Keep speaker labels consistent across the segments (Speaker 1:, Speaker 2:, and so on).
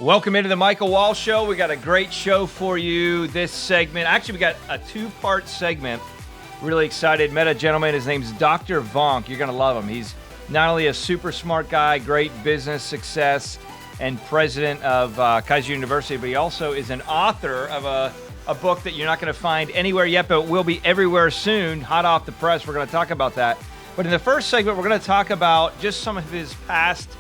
Speaker 1: Welcome into the Michael Wall Show. We got a great show for you this segment. Actually, we got a two-part segment. Really excited. Met a gentleman. His name's Dr. Vonk. You're going to love him. He's not only a super smart guy, great business success, and president of Keiser University, but he also is an author of a book that you're not going to find anywhere yet, but will be everywhere soon. Hot off the press. We're going to talk about that. But in the first segment, we're going to talk about just some of his past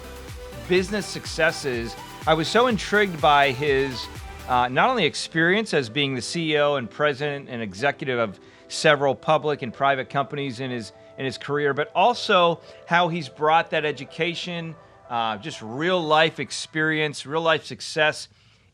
Speaker 1: business successes. I was so intrigued by his not only experience as being the CEO and president and executive of several public and private companies in his career, but also how he's brought that education, just real life experience, real life success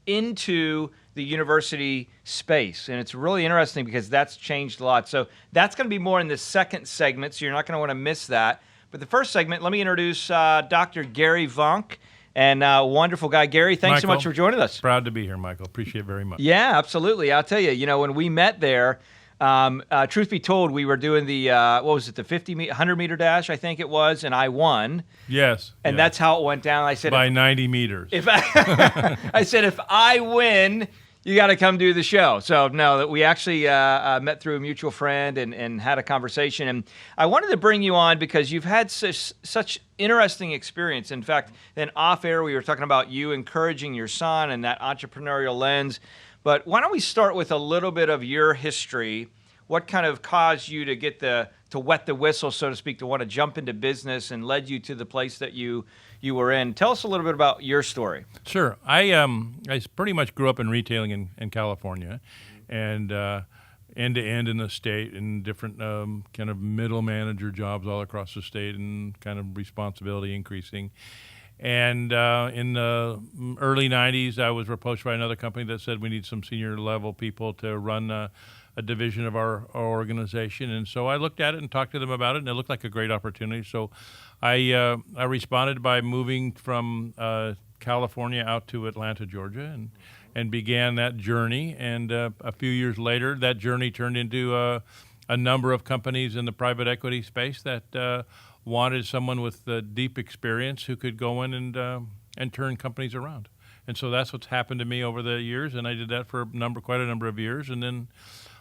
Speaker 1: into the university space. And it's really interesting because that's changed a lot. So that's going to be more in the second segment, so you're not going to want to miss that. But the first segment, let me introduce Dr. Gary Vonk. And wonderful guy. Gary, thanks so much for joining us.
Speaker 2: Proud to be here, Michael. Appreciate it very much.
Speaker 1: Yeah, absolutely. I'll tell you, when we met there, truth be told, we were doing the, the 100-meter dash, I think it was, and I won.
Speaker 2: Yes.
Speaker 1: And that's how it went down. I said,
Speaker 2: by 90 meters.
Speaker 1: I said, if I win, you got to come do the show. So, no, we actually met through a mutual friend and had a conversation. And I wanted to bring you on because you've had such interesting experience. In fact, then off air, we were talking about you encouraging your son and that entrepreneurial lens. But why don't we start with a little bit of your history? What kind of caused you to get to wet the whistle, so to speak, to want to jump into business and led you to the place that you were in? Tell us a little bit about your story.
Speaker 2: Sure. I pretty much grew up in retailing in California, and end-to-end in the state, and different kind of middle manager jobs all across the state, and kind of responsibility increasing. And in the early 90s, I was approached by another company that said we need some senior level people to run a division of our organization. And so I looked at it and talked to them about it, and it looked like a great opportunity. So I responded by moving from California out to Atlanta, Georgia, and began that journey. And a few years later, that journey turned into a number of companies in the private equity space that wanted someone with deep experience who could go in and turn companies around. And so that's what's happened to me over the years, and I did that for quite a number of years, and then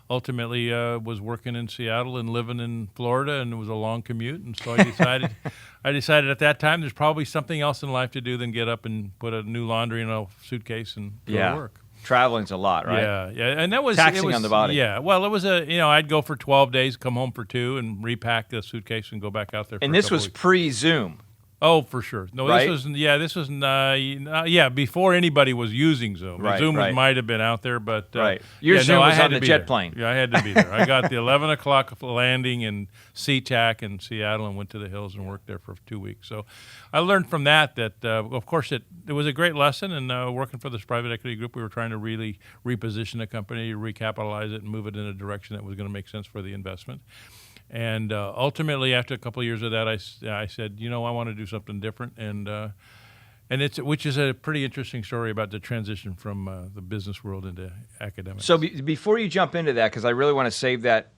Speaker 2: ultimately was working in Seattle and living in Florida, and it was a long commute. And so I decided at that time there's probably something else in life to do than get up and put a new laundry in a suitcase and go to work.
Speaker 1: Traveling's a lot, right?
Speaker 2: Yeah, and that was
Speaker 1: taxing on the body.
Speaker 2: Yeah, well, it was I'd go for 12 days, come home for 2, and repack the suitcase and go back out there.
Speaker 1: And this was pre-Zoom.
Speaker 2: Oh, for sure. No,
Speaker 1: right?
Speaker 2: This was before anybody was using Zoom.
Speaker 1: Right,
Speaker 2: Zoom
Speaker 1: right.
Speaker 2: might have been out there, but
Speaker 1: right. Your Zoom was on the jet plane.
Speaker 2: Yeah, I had to be there. I got the 11 o'clock landing in SeaTac in Seattle and went to the hills and worked there for 2 weeks. So I learned from that of course, it was a great lesson. And working for this private equity group, we were trying to really reposition the company, recapitalize it, and move it in a direction that was going to make sense for the investment. And ultimately, after a couple of years of that, I said, I want to do something different, and which is a pretty interesting story about the transition from the business world into academics.
Speaker 1: So before you jump into that, because I really want to save that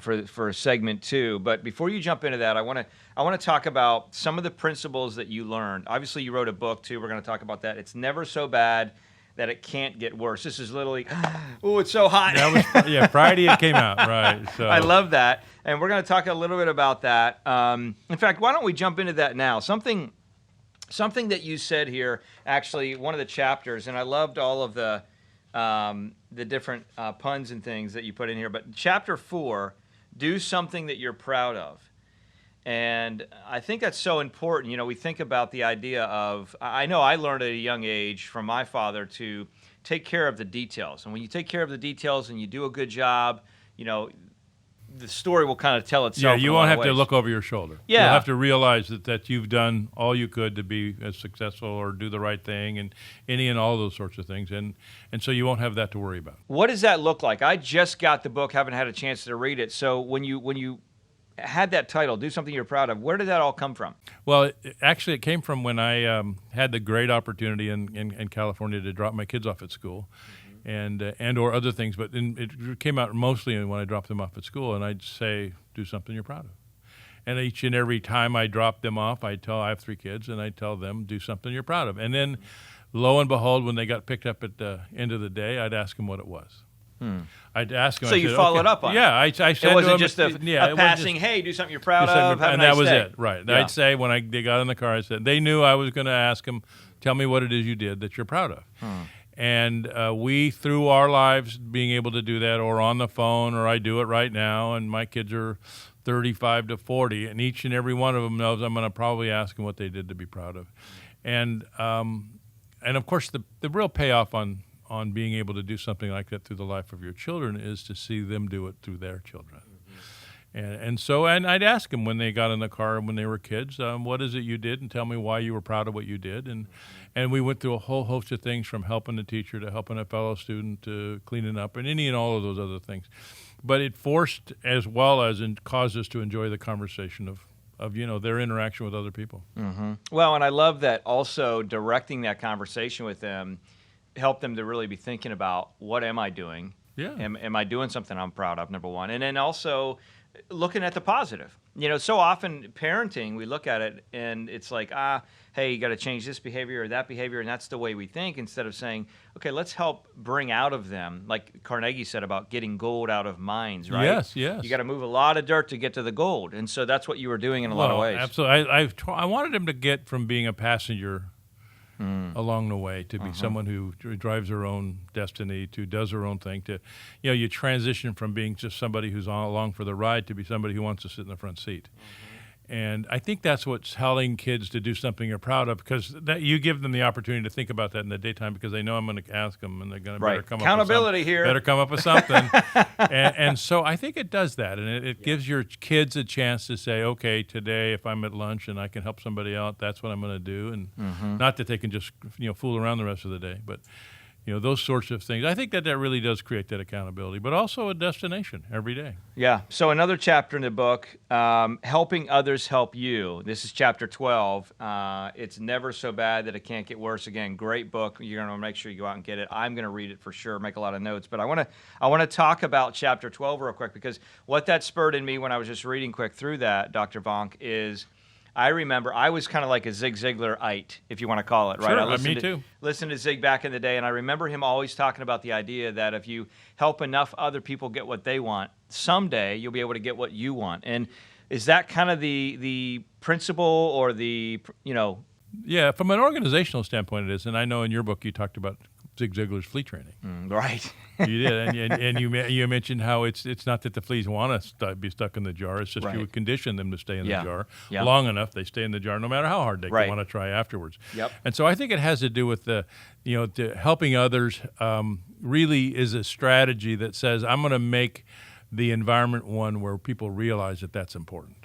Speaker 1: for segment 2, but before you jump into that, I want to talk about some of the principles that you learned. Obviously, you wrote a book too. We're going to talk about that. It's never so bad that it can't get worse. This is literally, oh, it's so hot.
Speaker 2: Friday it came out, right. So.
Speaker 1: I love that. And we're going to talk a little bit about that. In fact, why don't we jump into that now? Something that you said here, actually, one of the chapters, and I loved all of the different puns and things that you put in here, but chapter 4, do something that you're proud of. And I think that's so important. We think about the idea of, I know I learned at a young age from my father to take care of the details. And when you take care of the details and you do a good job, the story will kind of tell itself.
Speaker 2: Yeah, you won't have to look over your shoulder.
Speaker 1: Yeah.
Speaker 2: You'll have to realize that you've done all you could to be as successful or do the right thing and any and all those sorts of things. And so you won't have that to worry about.
Speaker 1: What does that look like? I just got the book, haven't had a chance to read it. So when you had that title, do something you're proud of, where did that all come from?
Speaker 2: Well, it came from when I had the great opportunity in California to drop my kids off at school. And or other things, but it came out mostly when I dropped them off at school, and I'd say, do something you're proud of. And each and every time I drop them off, I have 3 kids, and I tell them, do something you're proud of. And then lo and behold, when they got picked up at the end of the day, I'd ask them what it was. I'd ask them.
Speaker 1: So you followed up on it?
Speaker 2: Yeah, I said
Speaker 1: it wasn't
Speaker 2: to them,
Speaker 1: just a passing, hey, do something you're proud of, have a
Speaker 2: and
Speaker 1: nice
Speaker 2: that was
Speaker 1: day.
Speaker 2: it, right.
Speaker 1: Yeah.
Speaker 2: I'd say when they got in the car, I said, they knew I was going to ask them, tell me what it is you did that you're proud of. And we, through our lives, being able to do that, or on the phone, or I do it right now, and my kids are 35 to 40, and each and every one of them knows I'm going to probably ask them what they did to be proud of. And of course, the real payoff on being able to do something like that through the life of your children is to see them do it through their children. And so I'd ask them when they got in the car when they were kids, what is it you did, and tell me why you were proud of what you did. And we went through a whole host of things, from helping the teacher to helping a fellow student to cleaning up and any and all of those other things. But it forced as well as caused us to enjoy the conversation of their interaction with other people.
Speaker 1: Well, and I love that also directing that conversation with them helped them to really be thinking about, what am I doing?
Speaker 2: Yeah.
Speaker 1: Am I doing something I'm proud of, number one? And then also looking at the positive. So often parenting, we look at it and it's like, hey, you got to change this behavior or that behavior, and that's the way we think, instead of saying, okay, let's help bring out of them, like Carnegie said about getting gold out of mines, right?
Speaker 2: Yes.
Speaker 1: You got to move a lot of dirt to get to the gold, and so that's what you were doing in a lot of ways.
Speaker 2: Absolutely. I wanted them to get from being a passenger along the way to be someone who drives their own destiny, to does their own thing, to, you transition from being just somebody who's along for the ride to be somebody who wants to sit in the front seat. And I think that's what's telling kids to do something you're proud of, because that you give them the opportunity to think about that in the daytime, because they know I'm going to ask them, and they're going to better come
Speaker 1: accountability here.
Speaker 2: Better come up with something. and so I think it does that, and it gives your kids a chance to say, okay, today if I'm at lunch and I can help somebody out, that's what I'm going to do, and not that they can just fool around the rest of the day, but those sorts of things. I think that really does create that accountability, but also a destination every day.
Speaker 1: Yeah. So another chapter in the book, helping others help you. This is chapter 12. It's never so bad that it can't get worse. Again, great book. You're going to make sure you go out and get it. I'm going to read it for sure, make a lot of notes. But I want to talk about chapter 12 real quick, because what that spurred in me when I was just reading quick through that, Dr. Vonk, is I remember I was kind of like a Zig Ziglar-ite, if you want to call it, right?
Speaker 2: Sure, me too.
Speaker 1: Listened to Zig back in the day, and I remember him always talking about the idea that if you help enough other people get what they want, someday you'll be able to get what you want. And is that kind of the principle, or the,
Speaker 2: Yeah, from an organizational standpoint it is, and I know in your book you talked about Zig Ziglar's flea training.
Speaker 1: Right.
Speaker 2: You did, and you mentioned how it's not that the fleas want to be stuck in the jar. It's just you would condition them to stay in the jar long enough. They stay in the jar no matter how hard they want to try afterwards.
Speaker 1: Yep.
Speaker 2: And so I think it has to do with the helping others. Really is a strategy that says, I'm going to make the environment one where people realize that that's important.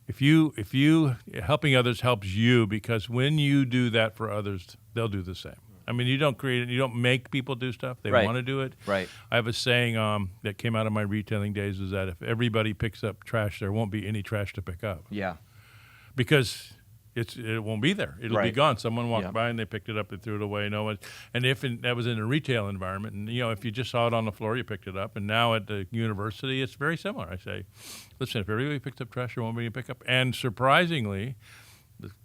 Speaker 2: If you helping others helps you, because when you do that for others, they'll do the same. I mean, you don't make people do stuff. They want to do it.
Speaker 1: Right.
Speaker 2: I have a saying that came out of my retailing days, is that if everybody picks up trash, there won't be any trash to pick up.
Speaker 1: Yeah.
Speaker 2: Because it won't be there. It'll be gone. Someone walked by and they picked it up and threw it away. No one. And that was in a retail environment, and if you just saw it on the floor, you picked it up. And now at the university, it's very similar. I say, listen, if everybody picks up trash, there won't be any pick up. And surprisingly,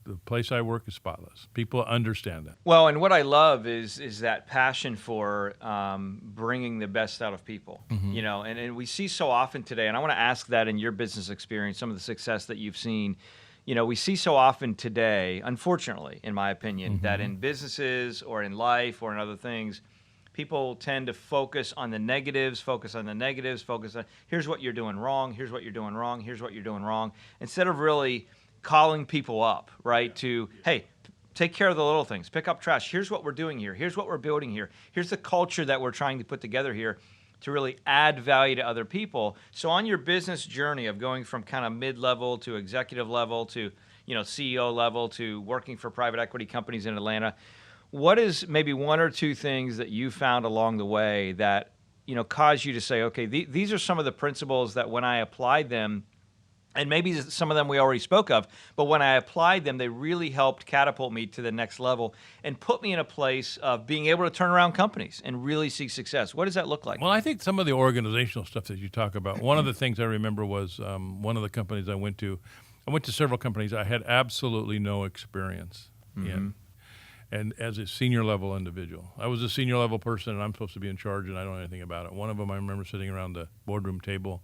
Speaker 2: the place I work is spotless. People understand that.
Speaker 1: Well, and what I love is that passion for bringing the best out of people. And we see so often today, and I want to ask that in your business experience, some of the success that you've seen. We see so often today, unfortunately, in my opinion, that in businesses or in life or in other things, people tend to focus on the negatives, focus on here's what you're doing wrong, here's what you're doing wrong, here's what you're doing wrong, instead of really calling people up, right, to, hey, take care of the little things, pick up trash, here's what we're doing here, here's what we're building here, here's the culture that we're trying to put together here to really add value to other people. So on your business journey of going from kind of mid-level to executive level to, CEO level to working for private equity companies in Atlanta, what is maybe one or two things that you found along the way that, caused you to say, okay, these are some of the principles that when I applied them, and maybe some of them we already spoke of, but when I applied them, they really helped catapult me to the next level and put me in a place of being able to turn around companies and really see success. What does that look like?
Speaker 2: Well, I think some of the organizational stuff that you talk about, one of the things I remember was one of the companies I went to several companies I had absolutely no experience in. and as a senior level individual. I was a senior level person, and I'm supposed to be in charge, and I don't know anything about it. One of them, I remember sitting around the boardroom table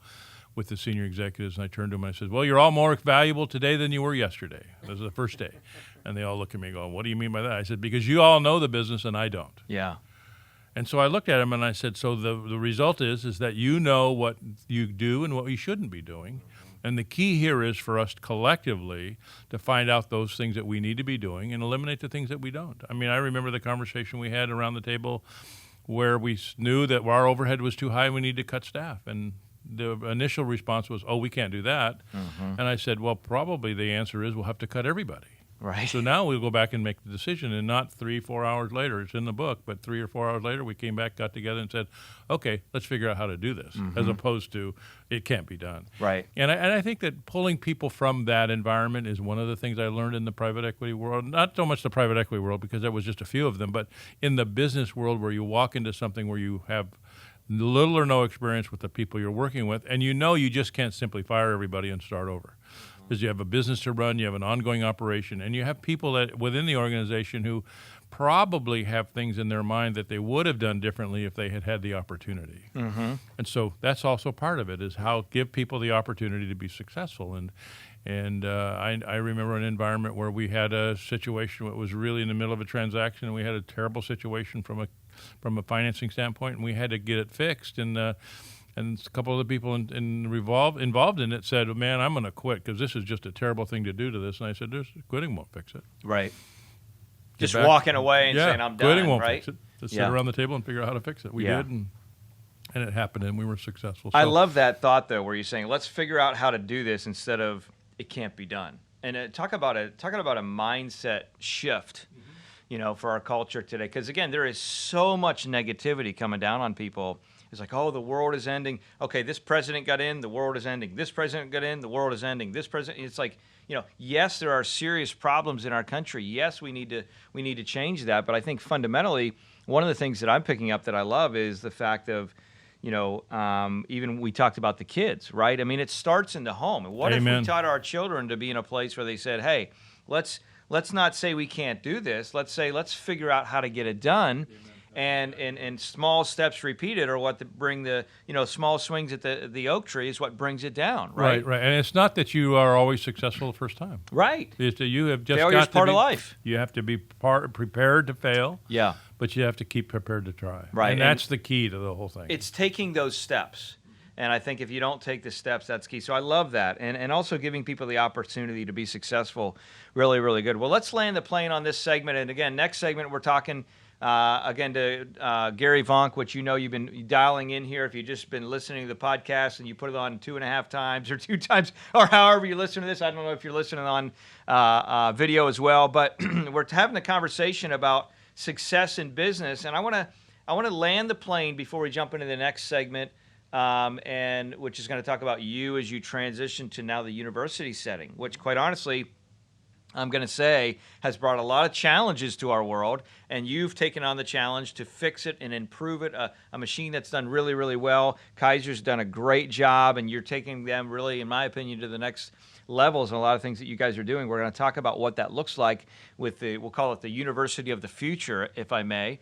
Speaker 2: with the senior executives, and I turned to them and I said, well, you're all more valuable today than you were yesterday. That was the first day. And they all looked at me and go, what do you mean by that? I said, because you all know the business and I don't.
Speaker 1: Yeah.
Speaker 2: And so I looked at him and I said, so the result is that you know what you do and what you shouldn't be doing. And the key here is for us collectively to find out those things that we need to be doing and eliminate the things that we don't. I mean, I remember the conversation we had around the table where we knew that our overhead was too high and we needed to cut staff. And the initial response was, oh, we can't do that. And I said, well, probably the answer is we'll have to cut everybody.
Speaker 1: Right.
Speaker 2: So now we'll go back and make the decision, and not 3-4 hours later. It's in the book, but 3 or 4 hours later, we came back, got together, and said, okay, let's figure out how to do this, as opposed to it can't be done.
Speaker 1: Right.
Speaker 2: And I think that pulling people from that environment is one of the things I learned in the private equity world. Not so much the private equity world, because there was just a few of them, but in the business world where you walk into something where you have little or no experience with the people you're working with, and you know you just can't simply fire everybody and start over. Because you have a business to run, you have an ongoing operation, and you have people that within the organization who probably have things in their mind that they would have done differently if they had had the opportunity. And so that's also part of it, is how give people the opportunity to be successful. And I remember an environment where we had a situation that was really in the middle of a transaction, and we had a terrible situation from a financing standpoint, and we had to get it fixed. And a couple of the people involved in it said, man, I'm going to quit because this is just a terrible thing to do to this. And I said, quitting won't fix it.
Speaker 1: Right. Just walking away and saying, I'm done,
Speaker 2: quitting won't
Speaker 1: right?
Speaker 2: fix it. Just sit around the table and figure out how to fix it. We did, and it happened, and we were successful. So,
Speaker 1: I love that thought, though, where you're saying, let's figure out how to do this instead of it can't be done. And talking about a mindset shift, for our culture today. Because, again, there is so much negativity coming down on people. It's like, oh, the world is ending. Okay, this president got in, the world is ending. This president got in, the world is ending. This president, it's like, yes, there are serious problems in our country. Yes, we need to change that. But I think fundamentally, one of the things that I'm picking up that I love is the fact of, even we talked about the kids, right? I mean, it starts in the home. And what
Speaker 2: Amen.
Speaker 1: if we taught our children to be in a place where they said, hey, let's not say we can't do this. Let's say, let's figure out how to get it done. And small steps repeated are what bring the small swings at the oak tree is what brings it down, right?
Speaker 2: Right. And it's not that you are always successful the first time.
Speaker 1: Right.
Speaker 2: It's that you have just
Speaker 1: Failure's
Speaker 2: got to
Speaker 1: part
Speaker 2: be,
Speaker 1: of life.
Speaker 2: You have to be prepared to fail.
Speaker 1: Yeah.
Speaker 2: But you have to keep prepared to try.
Speaker 1: Right.
Speaker 2: And that's the key to the whole thing.
Speaker 1: It's taking those steps. And I think if you don't take the steps, that's key. So I love that. And also giving people the opportunity to be successful, really, really good. Well, let's land the plane on this segment. And again, next segment, we're talking again to Gary Vonk, which you've been dialing in here. If you've just been listening to the podcast and you put it on 2.5 times or 2 times or however you listen to this, I don't know if you're listening on video as well, but we're having a conversation about success in business. And I want to land the plane before we jump into the next segment, and which is going to talk about you as you transition to now the university setting, which quite honestly, I'm going to say, has brought a lot of challenges to our world, and you've taken on the challenge to fix it and improve it, a machine that's done really, really well. Keiser's done a great job, and you're taking them really, in my opinion, to the next levels and a lot of things that you guys are doing. We're going to talk about what that looks like with we'll call it the University of the Future, if I may.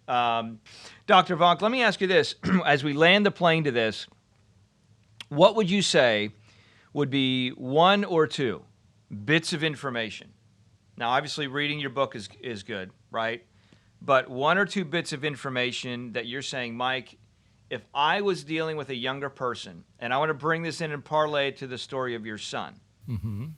Speaker 1: Dr. Vonk, let me ask you this. As we land the plane to this, what would you say would be 1 or 2 bits of information? Now, obviously, reading your book is good, right? But 1 or 2 bits of information that you're saying, Mike, if I was dealing with a younger person, and I want to bring this in and parlay it to the story of your son,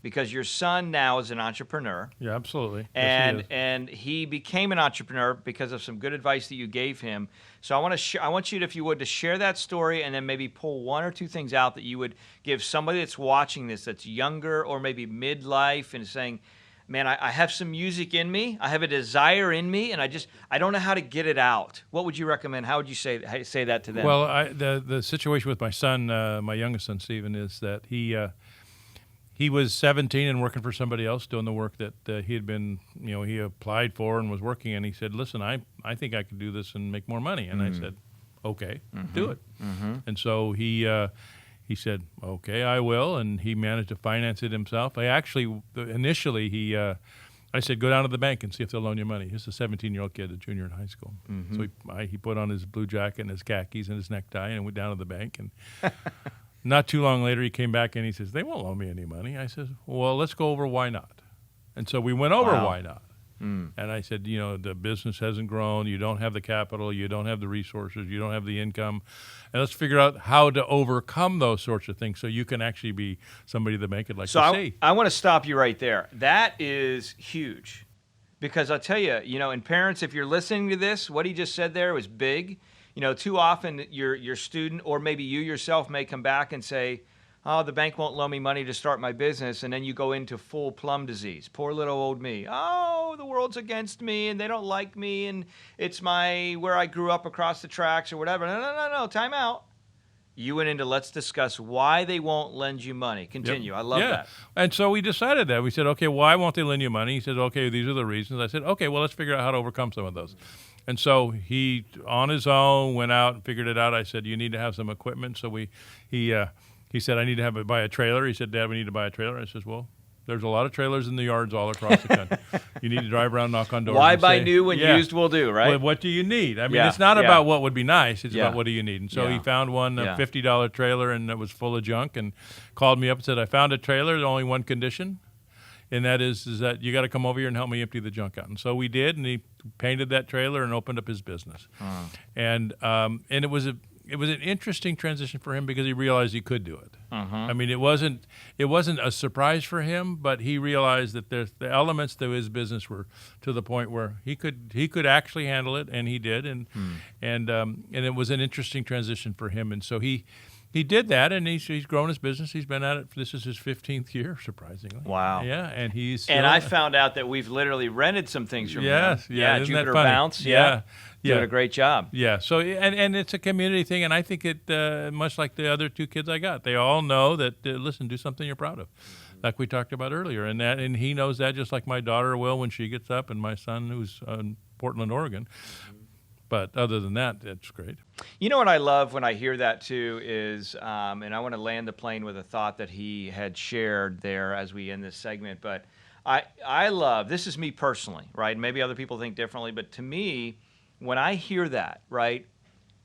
Speaker 1: because your son now is an entrepreneur.
Speaker 2: Yeah, absolutely.
Speaker 1: And he became an entrepreneur because of some good advice that you gave him. So I want you to, if you would, to share that story and then maybe pull 1 or 2 things out that you would give somebody that's watching this, that's younger or maybe midlife, and saying, man, I have some music in me, I have a desire in me, and I don't know how to get it out. What would you recommend? How would you say that to them?
Speaker 2: Well, the situation with my son, my youngest son, Stephen, is that he was 17 and working for somebody else doing the work that he had been, he applied for and was working. And he said, listen, I think I could do this and make more money. And I said, okay, do it. And so he said, okay, I will. And he managed to finance it himself. Initially, I said, go down to the bank and see if they'll loan you money. He's a 17-year-old kid, a junior in high school.
Speaker 1: Mm-hmm.
Speaker 2: So he put on his blue jacket and his khakis and his necktie and went down to the bank. And not too long later, he came back and he says, they won't loan me any money. I said, well, let's go over why not. And so we went over why not. And I said, the business hasn't grown. You don't have the capital. You don't have the resources. You don't have the income. And let's figure out how to overcome those sorts of things so you can actually be somebody the bank would like to see.
Speaker 1: I want to stop you right there. That is huge. Because I'll tell you, and parents, if you're listening to this, what he just said there was big. Too often your student or maybe you yourself may come back and say, oh, the bank won't loan me money to start my business, and then you go into full plum disease. Poor little old me. Oh, the world's against me, and they don't like me, and it's where I grew up across the tracks or whatever. No, time out. You went into let's discuss why they won't lend you money. Continue. Yep. I love that.
Speaker 2: And so we decided that. We said, okay, why won't they lend you money? He said, okay, these are the reasons. I said, okay, well, let's figure out how to overcome some of those. And so he, on his own, went out and figured it out. I said, you need to have some equipment. So he said, I need to buy a trailer. He said, Dad, we need to buy a trailer. I said, well, there's a lot of trailers in the yards all across the country. You need to drive around, knock on doors.
Speaker 1: Why buy new when used will do, right?
Speaker 2: Well, what do you need? I mean, it's not about what would be nice. It's about what do you need. And so he found one, a $50 trailer, and it was full of junk, and called me up and said, I found a trailer. There's only one condition, and that is that you got to come over here and help me empty the junk out. And so we did, and he painted that trailer and opened up his business. And it was an interesting transition for him because he realized he could do it. I mean, it wasn't a surprise for him, but he realized that the elements to his business were to the point where he could actually handle it, and he did, and it was an interesting transition for him, and so he did that, and he's grown his business. He's been at it. This is his 15th year, surprisingly.
Speaker 1: Wow.
Speaker 2: Yeah, and he's
Speaker 1: and I found out that we've literally rented some things from him.
Speaker 2: Yeah,
Speaker 1: Jupiter Bounce. Yeah. Doing a great job.
Speaker 2: Yeah. So and it's a community thing, and I think it much like the other two kids I got, they all know that listen, do something you're proud of, like we talked about earlier, and he knows that just like my daughter will when she gets up, and my son who's in Portland, Oregon. But other than that, it's great.
Speaker 1: You know what I love when I hear that too is, and I want to land the plane with a thought that he had shared there as we end this segment. But I love, this is me personally, right? Maybe other people think differently, but to me, when I hear that, right,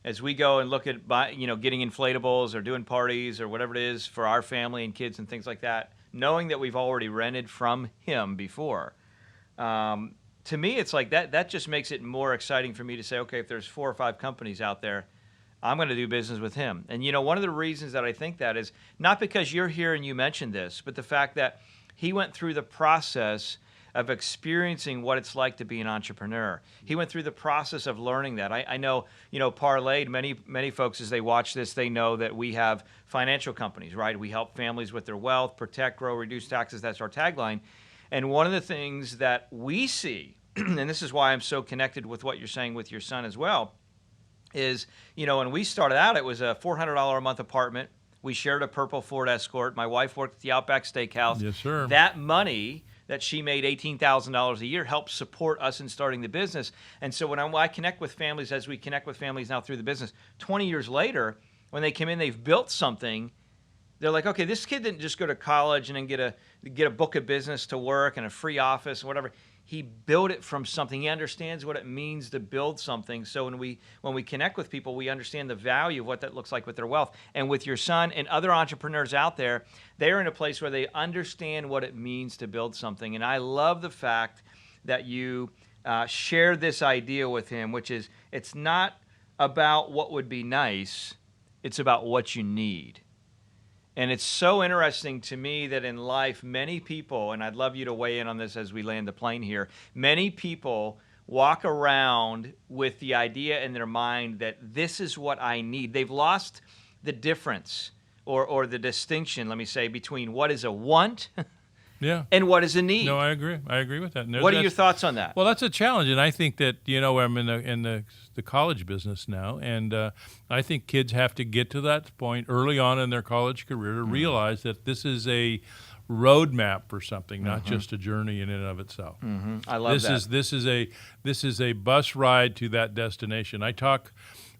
Speaker 1: as we go and look at getting inflatables or doing parties or whatever it is for our family and kids and things like that, knowing that we've already rented from him before. To me, it's like that just makes it more exciting for me to say, okay, if there's 4 or 5 companies out there, I'm going to do business with him. And, one of the reasons that I think that is not because you're here and you mentioned this, but the fact that he went through the process of experiencing what it's like to be an entrepreneur. He went through the process of learning that. I know, Parlayed, many folks, as they watch this, they know that we have financial companies, right? We help families with their wealth, protect, grow, reduce taxes. That's our tagline. And one of the things that we see, and this is why I'm so connected with what you're saying with your son as well, is, when we started out, it was a $400 a month apartment. We shared a purple Ford Escort. My wife worked at the Outback Steakhouse.
Speaker 2: Yes, sir.
Speaker 1: That money that she made $18,000 a year helped support us in starting the business. And so when I connect with families, as we connect with families now through the business, 20 years later, when they come in, they've built something. They're like, okay, this kid didn't just go to college and then get a book of business to work and a free office and whatever. He built it from something. He understands what it means to build something. So when we connect with people, we understand the value of what that looks like with their wealth. And with your son and other entrepreneurs out there, they're in a place where they understand what it means to build something. And I love the fact that you share this idea with him, which is it's not about what would be nice, it's about what you need. And it's so interesting to me that in life, many people, and I'd love you to weigh in on this as we land the plane here, many people walk around with the idea in their mind that this is what I need. They've lost the difference or the distinction, let me say, between what is a want and what is a need.
Speaker 2: No, I agree. I agree with that.
Speaker 1: What are your thoughts on that?
Speaker 2: Well, that's a challenge, and I think that, I'm in the college business now, and I think kids have to get to that point early on in their college career to realize that this is a roadmap for something, not just a journey in and of itself.
Speaker 1: I love that.
Speaker 2: This is a bus ride to that destination.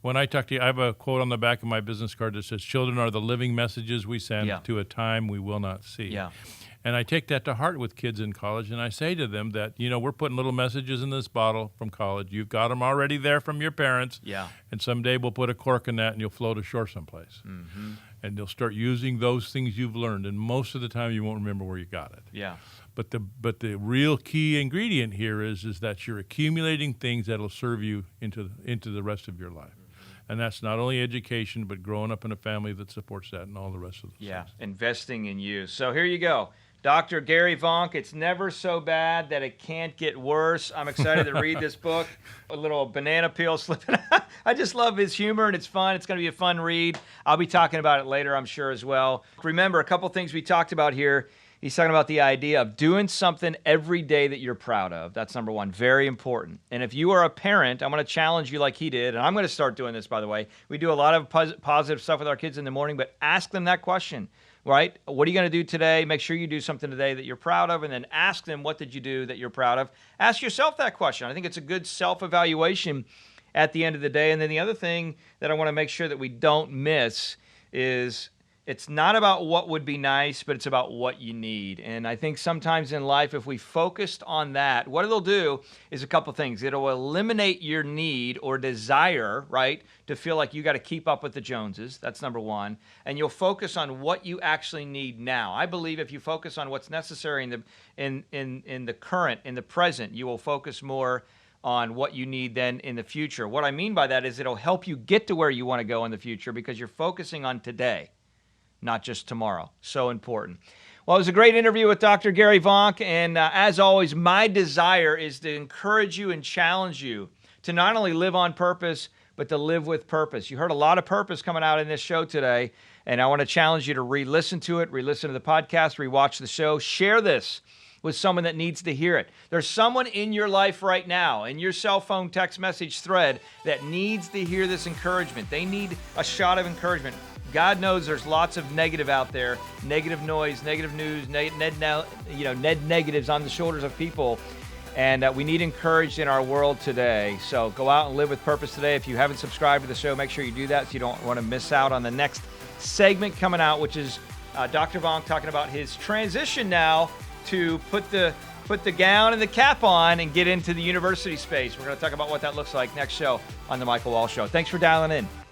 Speaker 2: When I talk to you, I have a quote on the back of my business card that says, "Children are the living messages we send to a time we will not see."
Speaker 1: Yeah.
Speaker 2: And I take that to heart with kids in college, and I say to them that, we're putting little messages in this bottle from college. You've got them already there from your parents.
Speaker 1: Yeah.
Speaker 2: And someday we'll put a cork in that, and you'll float ashore someplace.
Speaker 1: Mm-hmm.
Speaker 2: And you'll start using those things you've learned, and most of the time you won't remember where you got it.
Speaker 1: Yeah.
Speaker 2: But the real key ingredient here is that you're accumulating things that'll serve you into the rest of your life. And that's not only education, but growing up in a family that supports that and all the rest of the things.
Speaker 1: Investing in you. So here you go. Dr. Gary Vonk, it's never so bad that it can't get worse. I'm excited to read this book. A little banana peel slipping. I just love his humor, and it's fun. It's going to be a fun read. I'll be talking about it later, I'm sure, as well. Remember, a couple things we talked about here. He's talking about the idea of doing something every day that you're proud of. That's number one, very important. And if you are a parent, I'm going to challenge you like he did, and I'm going to start doing this, by the way. We do a lot of positive stuff with our kids in the morning, but ask them that question, right? What are you going to do today? Make sure you do something today that you're proud of, and then ask them, what did you do that you're proud of? Ask yourself that question. I think it's a good self-evaluation at the end of the day. And then the other thing that I want to make sure that we don't miss is it's not about what would be nice, but it's about what you need. And I think sometimes in life, if we focused on that, what it'll do is a couple things. It'll eliminate your need or desire, right, to feel like you got to keep up with the Joneses. That's number one. And you'll focus on what you actually need now. I believe if you focus on what's necessary in the current, in the present, you will focus more on what you need then in the future. What I mean by that is it'll help you get to where you want to go in the future because you're focusing on today, not just tomorrow. So important. Well, it was a great interview with Dr. Gary Vonk, and as always, my desire is to encourage you and challenge you to not only live on purpose, but to live with purpose. You heard a lot of purpose coming out in this show today, and I want to challenge you to re-listen to it, re-listen to the podcast, re-watch the show, share this with someone that needs to hear it. There's someone in your life right now, in your cell phone text message thread, that needs to hear this encouragement. They need a shot of encouragement. God knows there's lots of negative out there, negative noise, negative news, net negatives on the shoulders of people, and we need encouraged in our world today. So go out and live with purpose today. If you haven't subscribed to the show, make sure you do that so you don't want to miss out on the next segment coming out, which is Dr. Vonk talking about his transition now to put the gown and the cap on and get into the university space. We're going to talk about what that looks like next show on The Michael Wall Show. Thanks for dialing in.